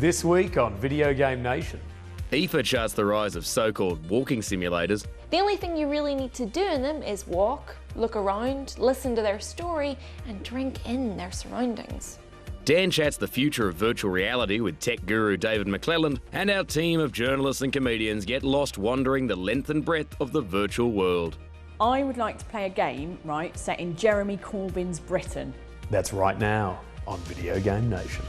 This week on Videogame Nation. FIFA charts the rise of so-called walking simulators. The only thing you really need to do in them is walk, look around, listen to their story, and drink in their surroundings. Dan chats the future of virtual reality with tech guru David McClelland, and our team of journalists and comedians get lost wandering the length and breadth of the virtual world. I would like to play a game, right, set in Jeremy Corbyn's Britain. That's right now on Videogame Nation.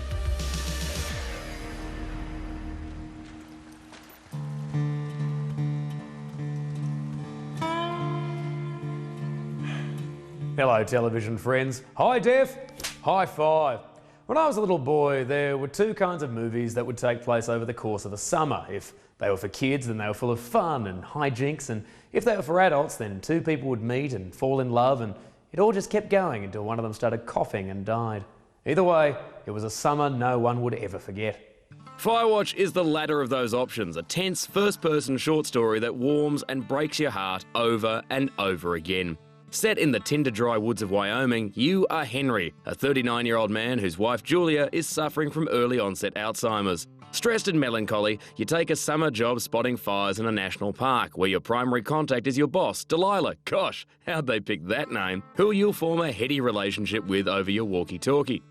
Hello television friends, hi Def, high five. When I was a little boy, there were two kinds of movies that would take place over the course of the summer. If they were for kids, then they were full of fun and hijinks, and if they were for adults, then two people would meet and fall in love, and it all just kept going until one of them started coughing and died. Either way, it was a summer no one would ever forget. Firewatch is the latter of those options, a tense first-person short story that warms and breaks your heart over and over again. Set in the tinder-dry woods of Wyoming, you are Henry, a 39-year-old man whose wife Julia is suffering from early-onset Alzheimer's. Stressed and melancholy, you take a summer job spotting fires in a national park, where your primary contact is your boss, Delilah. Gosh, how'd they pick that name? Who you'll form a heady relationship with over your walkie-talkie.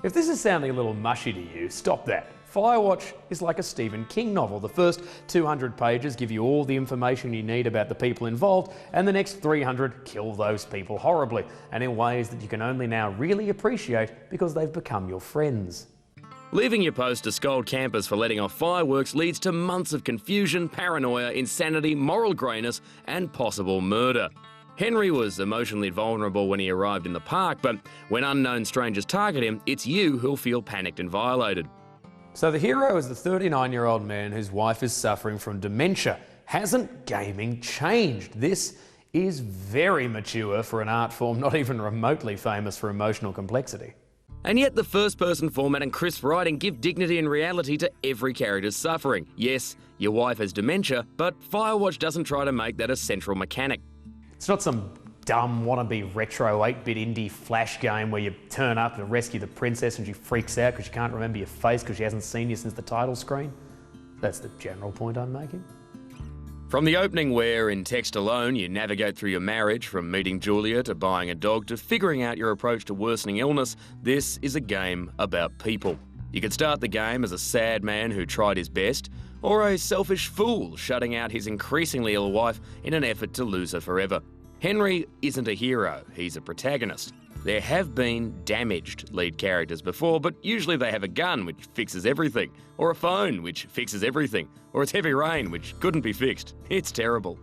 If this is sounding a little mushy to you, stop that. Firewatch is like a Stephen King novel. The first 200 pages give you all the information you need about the people involved, and the next 300 kill those people horribly, and in ways that you can only now really appreciate because they've become your friends. Leaving your post to scold campers for letting off fireworks leads to months of confusion, paranoia, insanity, moral greyness, and possible murder. Henry was emotionally vulnerable when he arrived in the park, but when unknown strangers target him, it's you who'll feel panicked and violated. So the hero is the 39-year-old man whose wife is suffering from dementia. Hasn't gaming changed? This is very mature for an art form not even remotely famous for emotional complexity. And yet the first-person format and crisp writing give dignity and reality to every character's suffering. Yes, your wife has dementia, but Firewatch doesn't try to make that a central mechanic. It's not some dumb wannabe retro 8-bit indie flash game where you turn up to rescue the princess and she freaks out because she can't remember your face because she hasn't seen you since the title screen. That's the general point I'm making. From the opening where, in text alone, you navigate through your marriage, from meeting Julia to buying a dog to figuring out your approach to worsening illness, this is a game about people. You could start the game as a sad man who tried his best, or a selfish fool shutting out his increasingly ill wife in an effort to lose her forever. Henry isn't a hero, he's a protagonist. There have been damaged lead characters before, but usually they have a gun which fixes everything, or a phone which fixes everything, or it's heavy rain which couldn't be fixed. It's terrible.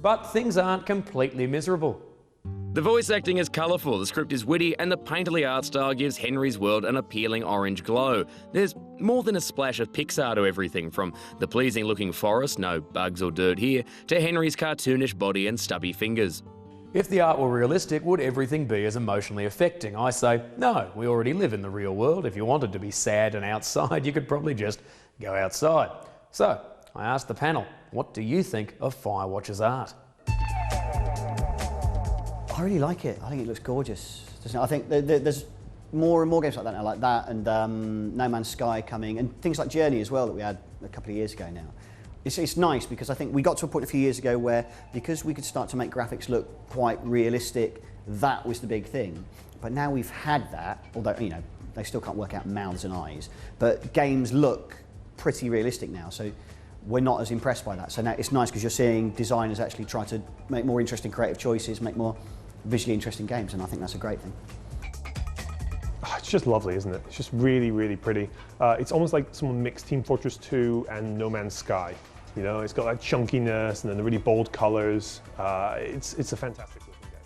But things aren't completely miserable. The voice acting is colourful, the script is witty, and the painterly art style gives Henry's world an appealing orange glow. There's more than a splash of Pixar to everything, from the pleasing-looking forest, no bugs or dirt here, to Henry's cartoonish body and stubby fingers. If the art were realistic, would everything be as emotionally affecting? I say, no, we already live in the real world. If you wanted to be sad and outside, you could probably just go outside. So, I asked the panel, what do you think of Firewatch's art? I really like it. I think it looks gorgeous. I think there's more and more games like that now, like that and No Man's Sky coming, and things like Journey as well that we had a couple of years ago now. It's nice because I think we got to a point a few years ago where, because we could start to make graphics look quite realistic, that was the big thing. But now we've had that, although, you know, they still can't work out mouths and eyes, but games look pretty realistic now, so we're not as impressed by that. So now it's nice because you're seeing designers actually try to make more interesting creative choices, make more visually interesting games, and I think that's a great thing. Oh, it's just lovely, isn't it? It's just really, really pretty. It's almost like someone mixed Team Fortress 2 and No Man's Sky. You know, it's got that chunkiness and then the really bold colours. It's a fantastic looking game.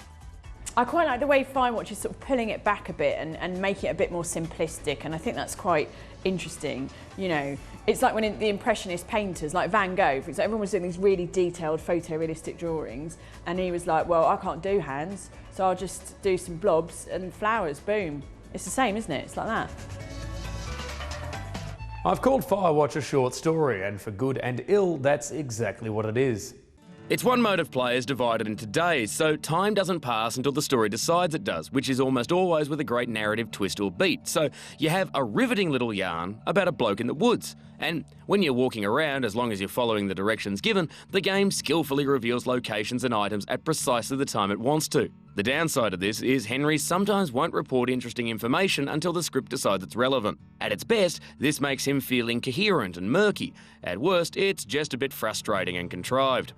I quite like the way Firewatch is sort of pulling it back a bit and making it a bit more simplistic, and I think that's quite interesting. You know, it's like when the Impressionist painters, like Van Gogh, for example, everyone was doing these really detailed photorealistic drawings, and he was like, well, I can't do hands, so I'll just do some blobs and flowers, boom. It's the same, isn't it? It's like that. I've called Firewatch a short story, and for good and ill, that's exactly what it is. It's one mode of play is divided into days, so time doesn't pass until the story decides it does, which is almost always with a great narrative twist or beat. So you have a riveting little yarn about a bloke in the woods. And when you're walking around, as long as you're following the directions given, the game skillfully reveals locations and items at precisely the time it wants to. The downside of this is Henry sometimes won't report interesting information until the script decides it's relevant. At its best, this makes him feel incoherent and murky. At worst, it's just a bit frustrating and contrived.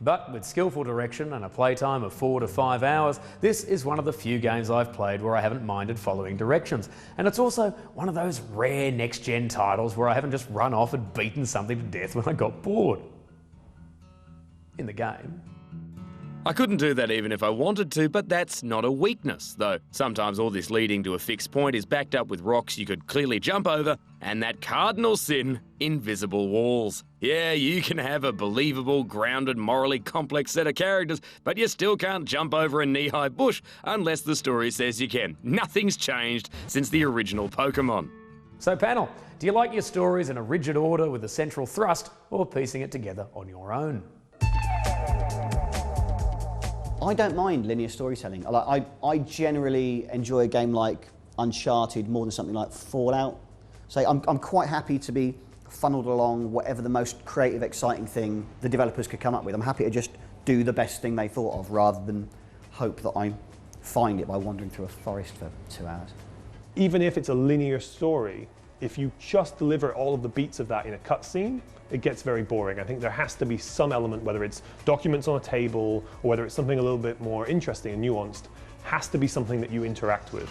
But with skillful direction and a playtime of 4 to 5 hours, this is one of the few games I've played where I haven't minded following directions. And it's also one of those rare next-gen titles where I haven't just run off and beaten something to death when I got bored. In the game. I couldn't do that even if I wanted to, but that's not a weakness, though sometimes all this leading to a fixed point is backed up with rocks you could clearly jump over, and that cardinal sin, invisible walls. Yeah, you can have a believable, grounded, morally complex set of characters, but you still can't jump over a knee-high bush unless the story says you can. Nothing's changed since the original Pokemon. So panel, do you like your stories in a rigid order with a central thrust, or piecing it together on your own? I don't mind linear storytelling. I generally enjoy a game like Uncharted more than something like Fallout. So I'm quite happy to be funneled along whatever the most creative, exciting thing the developers could come up with. I'm happy to just do the best thing they thought of rather than hope that I find it by wandering through a forest for 2 hours. Even if it's a linear story, if you just deliver all of the beats of that in a cutscene, it gets very boring. I think there has to be some element, whether it's documents on a table or whether it's something a little bit more interesting and nuanced, has to be something that you interact with.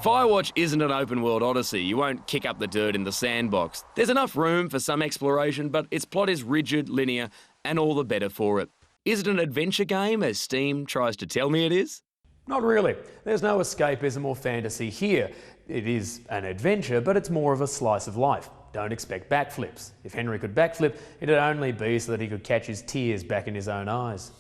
Firewatch isn't an open-world odyssey. You won't kick up the dirt in the sandbox. There's enough room for some exploration, but its plot is rigid, linear, and all the better for it. Is it an adventure game, as Steam tries to tell me it is? Not really. There's no escapism or fantasy here. It is an adventure, but it's more of a slice of life. Don't expect backflips. If Henry could backflip, it'd only be so that he could catch his tears back in his own eyes.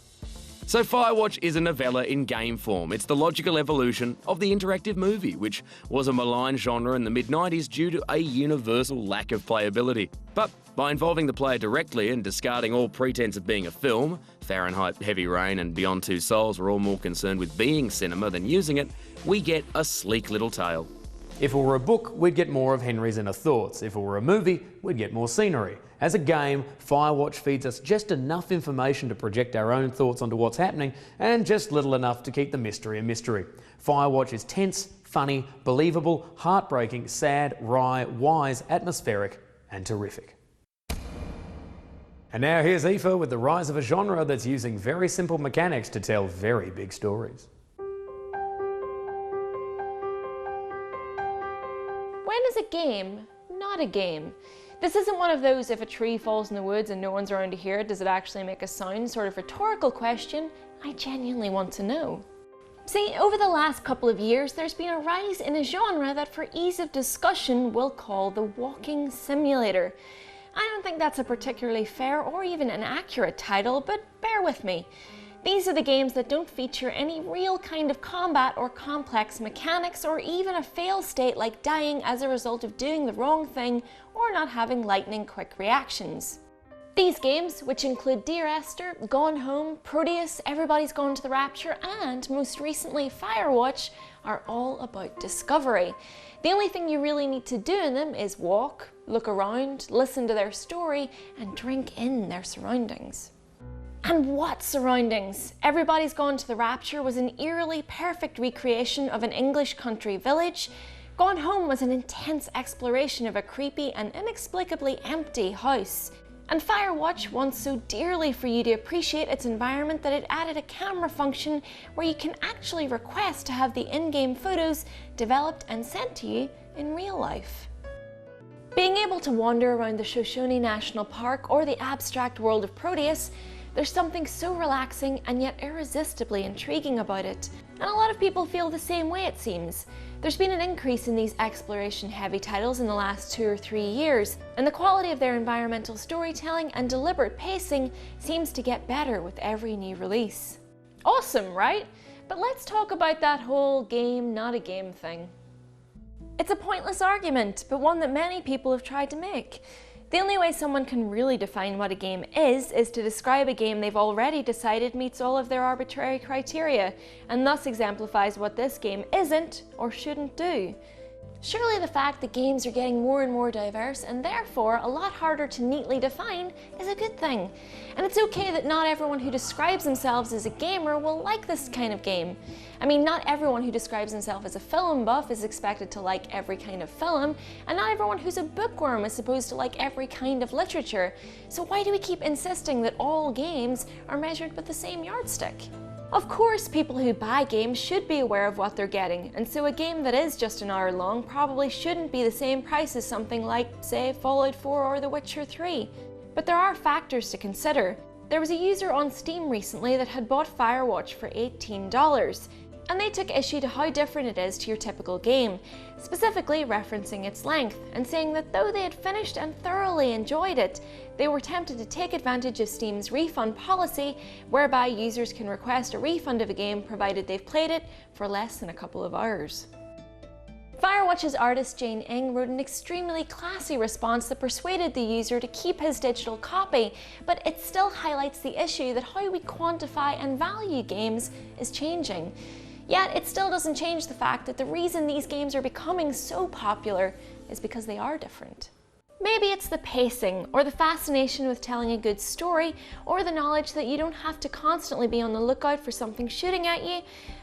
So Firewatch is a novella in game form. It's the logical evolution of the interactive movie, which was a maligned genre in the mid-90s due to a universal lack of playability. But by involving the player directly and discarding all pretense of being a film, Fahrenheit, Heavy Rain and Beyond Two Souls were all more concerned with being cinema than using it, we get a sleek little tale. If it were a book, we'd get more of Henry's inner thoughts. If it were a movie, we'd get more scenery. As a game, Firewatch feeds us just enough information to project our own thoughts onto what's happening, and just little enough to keep the mystery a mystery. Firewatch is tense, funny, believable, heartbreaking, sad, wry, wise, atmospheric, and terrific. And now here's Aoife with the rise of a genre that's using very simple mechanics to tell very big stories. When is a game not a game? This isn't one of those if a tree falls in the woods and no one's around to hear it, does it actually make a sound sort of rhetorical question. I genuinely want to know. See, over the last couple of years, there's been a rise in a genre that for ease of discussion we'll call the walking simulator. I don't think that's a particularly fair or even an accurate title, but bear with me. These are the games that don't feature any real kind of combat or complex mechanics or even a fail state like dying as a result of doing the wrong thing or not having lightning quick reactions. These games, which include Dear Esther, Gone Home, Proteus, Everybody's Gone to the Rapture and most recently Firewatch, are all about discovery. The only thing you really need to do in them is walk, look around, listen to their story and drink in their surroundings. And what surroundings! Everybody's Gone to the Rapture was an eerily perfect recreation of an English country village. Gone Home was an intense exploration of a creepy and inexplicably empty house. And Firewatch wants so dearly for you to appreciate its environment that it added a camera function where you can actually request to have the in-game photos developed and sent to you in real life. Being able to wander around the Shoshone National Park or the abstract world of Proteus, there's something so relaxing and yet irresistibly intriguing about it. And a lot of people feel the same way, it seems. There's been an increase in these exploration-heavy titles in the last 2 or 3 years, and the quality of their environmental storytelling and deliberate pacing seems to get better with every new release. Awesome, right? But let's talk about that whole game, not a game thing. It's a pointless argument, but one that many people have tried to make. The only way someone can really define what a game is to describe a game they've already decided meets all of their arbitrary criteria, and thus exemplifies what this game isn't or shouldn't do. Surely the fact that games are getting more and more diverse, and therefore a lot harder to neatly define, is a good thing. And it's okay that not everyone who describes themselves as a gamer will like this kind of game. I mean, not everyone who describes himself as a film buff is expected to like every kind of film, and not everyone who's a bookworm is supposed to like every kind of literature. So why do we keep insisting that all games are measured with the same yardstick? Of course, people who buy games should be aware of what they're getting, and so a game that is just an hour long probably shouldn't be the same price as something like, say, Fallout 4 or The Witcher 3. But there are factors to consider. There was a user on Steam recently that had bought Firewatch for $18, and they took issue to how different it is to your typical game, specifically referencing its length, and saying that though they had finished and thoroughly enjoyed it, they were tempted to take advantage of Steam's refund policy, whereby users can request a refund of a game provided they've played it for less than a couple of hours. Firewatch's artist Jane Ng wrote an extremely classy response that persuaded the user to keep his digital copy, but it still highlights the issue that how we quantify and value games is changing. Yet it still doesn't change the fact that the reason these games are becoming so popular is because they are different. Maybe it's the pacing, or the fascination with telling a good story, or the knowledge that you don't have to constantly be on the lookout for something shooting at you,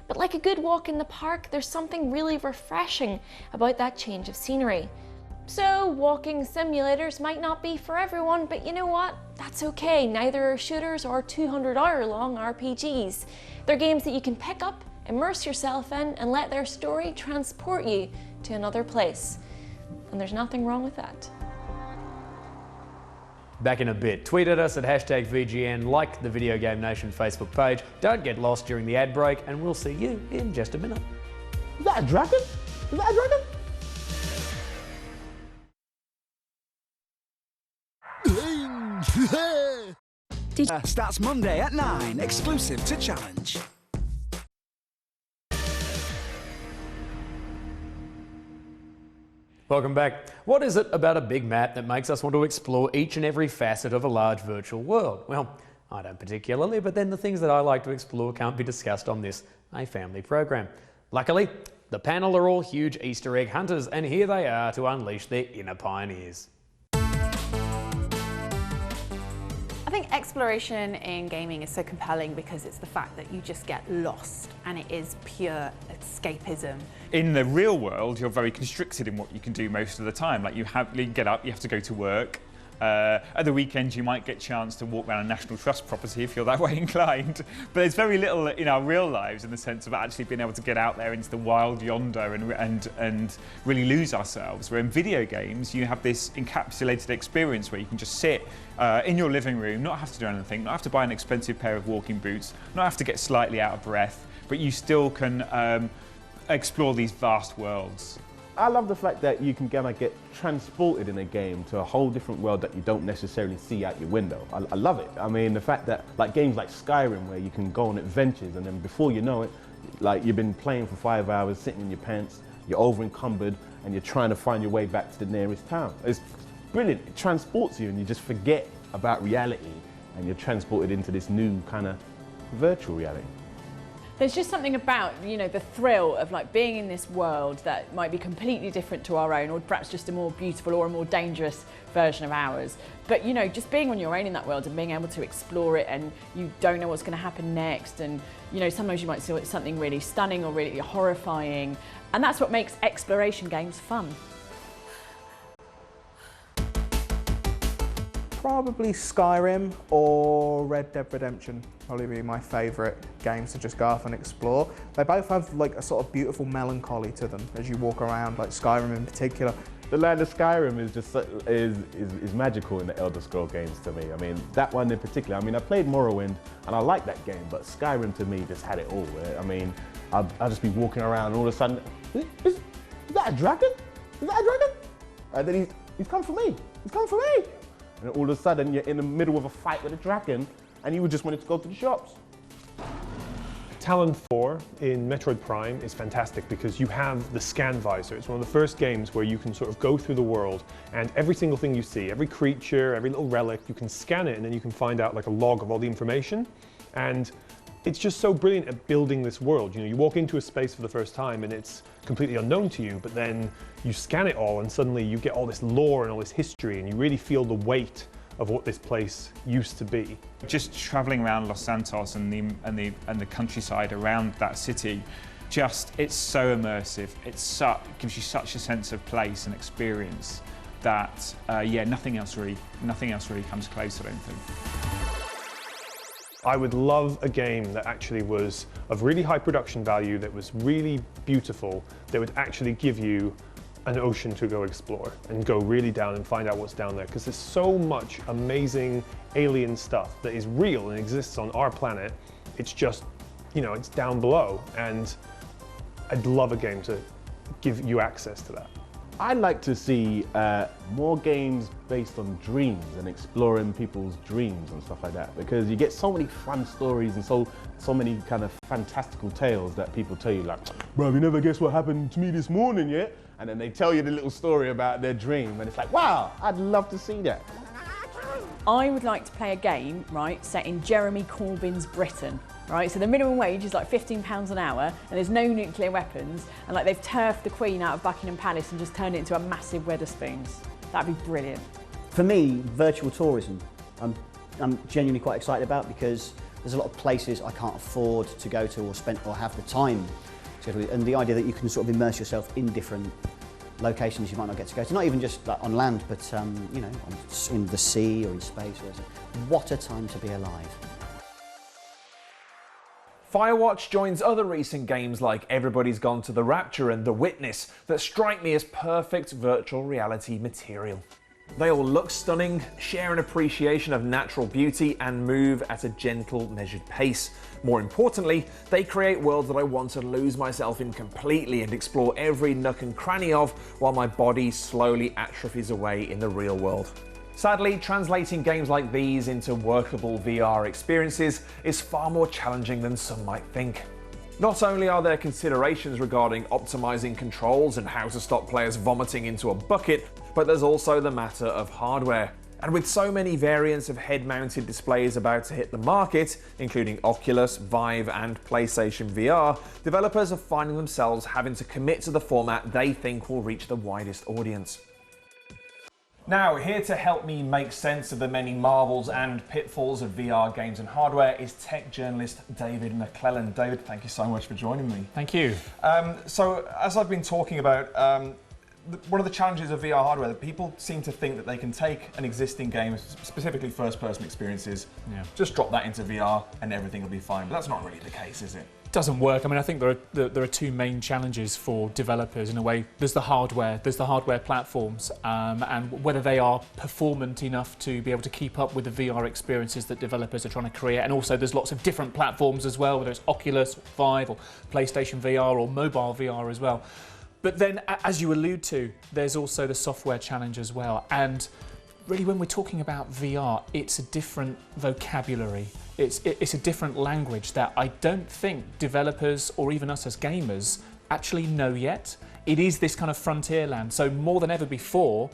but like a good walk in the park, there's something really refreshing about that change of scenery. So walking simulators might not be for everyone, but you know what? That's okay, neither are shooters or 200-hour-long RPGs. They're games that you can pick up, immerse yourself in, and let their story transport you to another place. And there's nothing wrong with that. Back in a bit. Tweet at us at #VGN, like the Video Game Nation Facebook page. Don't get lost during the ad break, and we'll see you in just a minute. Is that a dragon? Is that a dragon? Starts Monday at 9, exclusive to Challenge. Welcome back. What is it about a big map that makes us want to explore each and every facet of a large virtual world? Well, I don't particularly, but then the things that I like to explore can't be discussed on this, a family program. Luckily, the panel are all huge Easter egg hunters, and here they are to unleash their inner pioneers. I think exploration in gaming is so compelling because it's the fact that you just get lost and it is pure escapism. In the real world, you're very constricted in what you can do most of the time. Like you get up, you have to go to work. At the weekends, you might get a chance to walk around a National Trust property if you're that way inclined. But there's very little in our real lives in the sense of actually being able to get out there into the wild yonder and really lose ourselves. Where in video games, you have this encapsulated experience where you can just sit in your living room, not have to do anything, not have to buy an expensive pair of walking boots, not have to get slightly out of breath, but you still can explore these vast worlds. I love the fact that you can kind of get transported in a game to a whole different world that you don't necessarily see out your window. I love it. I mean, the fact that like games like Skyrim where you can go on adventures and then before you know it, like you've been playing for 5 hours, sitting in your pants, you're over encumbered and you're trying to find your way back to the nearest town. It's brilliant. It transports you and you just forget about reality and you're transported into this new kind of virtual reality. There's just something about, you know, the thrill of like being in this world that might be completely different to our own, or perhaps just a more beautiful or a more dangerous version of ours. But, you know, just being on your own in that world and being able to explore it, and you don't know what's going to happen next. And, you know, sometimes you might see something really stunning or really horrifying. And that's what makes exploration games fun. Probably Skyrim or Red Dead Redemption, probably be my favourite games to just go off and explore. They both have like a sort of beautiful melancholy to them as you walk around, like Skyrim in particular. The land of Skyrim is just is magical in the Elder Scrolls games to me. I mean, that one in particular, I mean, I played Morrowind and I liked that game, but Skyrim to me just had it all. I mean, I'll just be walking around and all of a sudden, is that a dragon? Is that a dragon? And then he's come for me, he's come for me. And all of a sudden, you're in the middle of a fight with a dragon, and you just wanted to go to the shops. Talon 4 in Metroid Prime is fantastic because you have the scan visor. It's one of the first games where you can sort of go through the world and every single thing you see, every creature, every little relic, you can scan it and then you can find out like a log of all the information. And it's just so brilliant at building this world. You know, you walk into a space for the first time and it's completely unknown to you, but then you scan it all and suddenly you get all this lore and all this history and you really feel the weight of what this place used to be. Just travelling around Los Santos and the countryside around that city, it's so immersive. It gives you such a sense of place and experience that yeah, nothing else really comes close, I don't think. I would love a game that actually was of really high production value, that was really beautiful, that would actually give you an ocean to go explore and go really down and find out what's down there, because there's so much amazing alien stuff that is real and exists on our planet. It's just, you know, it's down below, and I'd love a game to give you access to that. I'd like to see more games based on dreams and exploring people's dreams and stuff like that, because you get so many fun stories and so many kind of fantastical tales that people tell you, like, bro, you never guess what happened to me this morning yet? And then they tell you the little story about their dream and it's like, wow, I'd love to see that. I would like to play a game, right, set in Jeremy Corbyn's Britain, right? So the minimum wage is like £15 an hour and there's no nuclear weapons, and like they've turfed the Queen out of Buckingham Palace and just turned it into a massive Wetherspoons. That'd be brilliant. For me, virtual tourism, I'm genuinely quite excited about, because there's a lot of places I can't afford to go to or have the time to go to, and the idea that you can sort of immerse yourself in different locations you might not get to go to, not even just like on land, but you know, in the sea or in space. What a time to be alive. Firewatch joins other recent games like Everybody's Gone to the Rapture and The Witness that strike me as perfect virtual reality material. They all look stunning, share an appreciation of natural beauty, and move at a gentle, measured pace. More importantly, they create worlds that I want to lose myself in completely and explore every nook and cranny of, while my body slowly atrophies away in the real world. Sadly, translating games like these into workable VR experiences is far more challenging than some might think. Not only are there considerations regarding optimizing controls and how to stop players vomiting into a bucket, but there's also the matter of hardware. And with so many variants of head-mounted displays about to hit the market, including Oculus, Vive and PlayStation VR, developers are finding themselves having to commit to the format they think will reach the widest audience. Now, here to help me make sense of the many marvels and pitfalls of VR games and hardware is tech journalist David McClellan. David, thank you so much for joining me. Thank you. So, as I've been talking about, one of the challenges of VR hardware, that people seem to think that they can take an existing game, specifically first-person experiences, just drop that into VR and everything will be fine. But that's not really the case, is it? Doesn't work. I mean, I think there are two main challenges for developers in a way. There's the hardware platforms, and whether they are performant enough to be able to keep up with the VR experiences that developers are trying to create. And also there's lots of different platforms as well, whether it's Oculus, Vive or PlayStation VR or mobile VR as well. But then, as you allude to, there's also the software challenge as well. And really, when we're talking about VR, it's a different vocabulary. It's a different language that I don't think developers or even us as gamers actually know yet. It is this kind of frontier land. So more than ever before,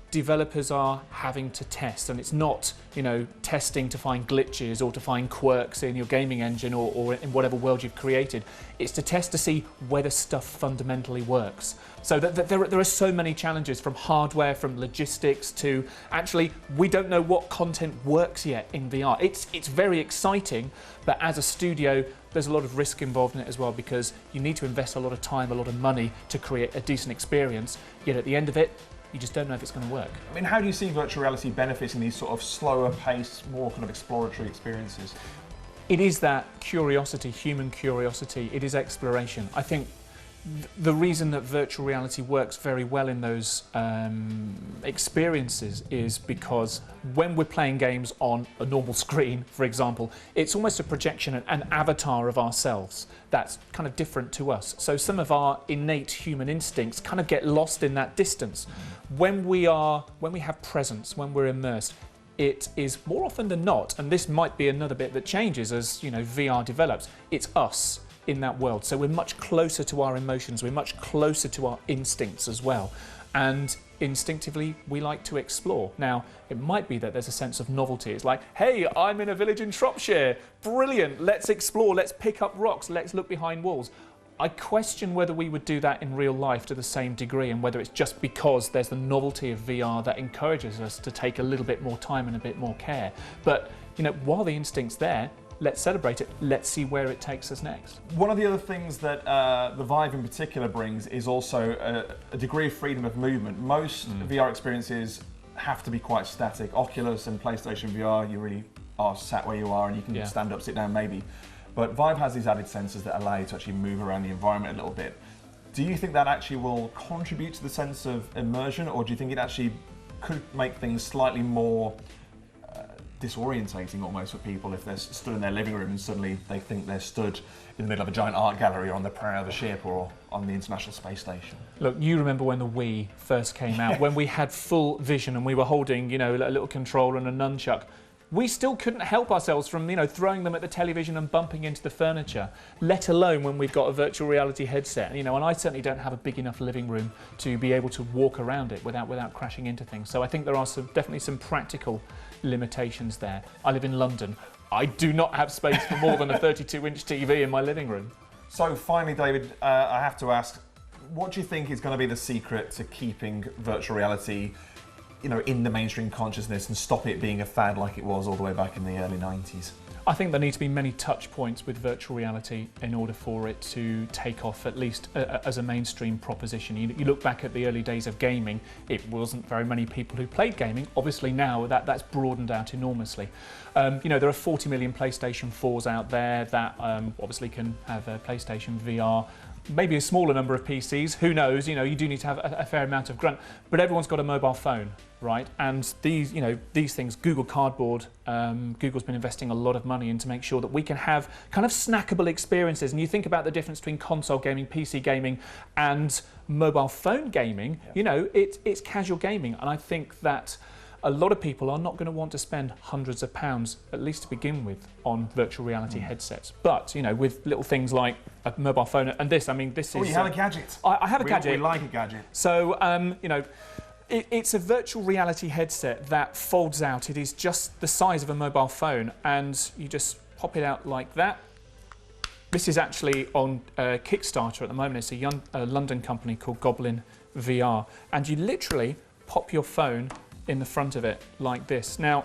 developers are having to test, and it's not, you know, testing to find glitches or to find quirks in your gaming engine or in whatever world you've created. It's to test to see whether stuff fundamentally works. So there are so many challenges, from hardware, from logistics to actually we don't know what content works yet in VR. It's very exciting, but as a studio there's a lot of risk involved in it as well, because you need to invest a lot of time, a lot of money to create a decent experience, yet at the end of it you just don't know if it's going to work. I mean, how do you see virtual reality benefiting these sort of slower paced, more kind of exploratory experiences? It is that curiosity, human curiosity. It is exploration. I think the reason that virtual reality works very well in those experiences is because when we're playing games on a normal screen, for example, it's almost a projection, an avatar of ourselves that's kind of different to us. So some of our innate human instincts kind of get lost in that distance. When we have presence, when we're immersed, it is more often than not, and this might be another bit that changes as VR develops, it's us in that world. So we're much closer to our emotions, we're much closer to our instincts as well. And instinctively, we like to explore. Now, it might be that there's a sense of novelty. It's like, hey, I'm in a village in Shropshire. Brilliant, let's explore, let's pick up rocks, let's look behind walls. I question whether we would do that in real life to the same degree, and whether it's just because there's the novelty of VR that encourages us to take a little bit more time and a bit more care. But, while the instinct's there, let's celebrate it. Let's see where it takes us next. One of the other things that the Vive in particular brings is also a degree of freedom of movement. Most VR experiences have to be quite static. Oculus and PlayStation VR, you really are sat where you are and you can stand up, sit down maybe. But Vive has these added sensors that allow you to actually move around the environment a little bit. Do you think that actually will contribute to the sense of immersion, or do you think it actually could make things slightly more disorientating almost for people if they're stood in their living room and suddenly they think they're stood in the middle of a giant art gallery or on the prow of a ship or on the International Space Station? Look, you remember when the Wii first came out, when we had full vision and we were holding, a little controller and a nunchuck. We still couldn't help ourselves from, throwing them at the television and bumping into the furniture, let alone when we've got a virtual reality headset. And I certainly don't have a big enough living room to be able to walk around it without crashing into things. So I think there are definitely some practical limitations there. I live in London. I do not have space for more than a 32-inch TV in my living room. So finally, David, I have to ask, what do you think is going to be the secret to keeping virtual reality in the mainstream consciousness and stop it being a fad like it was all the way back in the early 90s? I think there need to be many touch points with virtual reality in order for it to take off, at least as a mainstream proposition. You look back at the early days of gaming, it wasn't very many people who played gaming. Obviously now that's broadened out enormously. There are 40 million PlayStation 4s out there that obviously can have a PlayStation VR. Maybe a smaller number of PCs, who knows, you do need to have a fair amount of grunt, but everyone's got a mobile phone, right? And these things, Google Cardboard, Google's been investing a lot of money in to make sure that we can have kind of snackable experiences. And you think about the difference between console gaming, PC gaming, and mobile phone gaming, it's casual gaming. And I think that a lot of people are not going to want to spend hundreds of pounds, at least to begin with, on virtual reality headsets. But, with little things like a mobile phone and this, this is... Oh, you have a gadget. I have a gadget. We like a gadget. So, it's a virtual reality headset that folds out. It is just the size of a mobile phone, and you just pop it out like that. This is actually on Kickstarter at the moment. It's a London company called Goblin VR. And you literally pop your phone in the front of it like this. Now,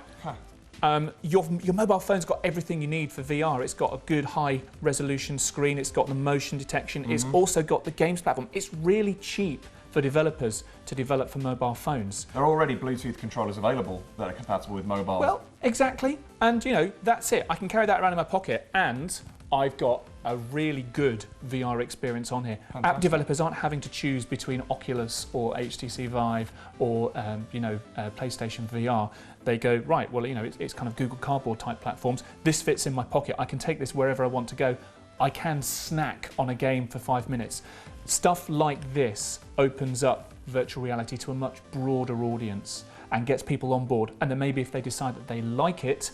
your mobile phone's got everything you need for VR. It's got a good high resolution screen, it's got the motion detection, it's also got the games platform. It's really cheap for developers to develop for mobile phones. There are already Bluetooth controllers available that are compatible with mobile. Well, exactly. And that's it. I can carry that around in my pocket, and I've got a really good VR experience on here. Fantastic. App developers aren't having to choose between Oculus or HTC Vive or PlayStation VR. They go, right, well, it's kind of Google Cardboard type platforms. This fits in my pocket. I can take this wherever I want to go. I can snack on a game for 5 minutes. Stuff like this opens up virtual reality to a much broader audience and gets people on board. And then maybe if they decide that they like it,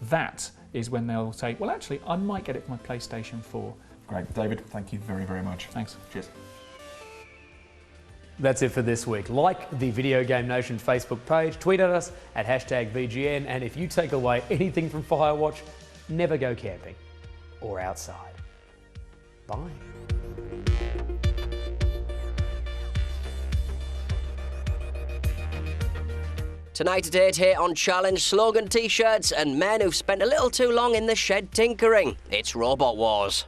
that is when they'll say, well, actually, I might get it for my PlayStation 4. Great. David, thank you very, very much. Thanks. Cheers. That's it for this week. Like the Video Game Nation Facebook page, tweet at us at #VGN, and if you take away anything from Firewatch, never go camping or outside. Bye. Tonight at 8 here on Challenge, slogan t-shirts and men who've spent a little too long in the shed tinkering. It's Robot Wars.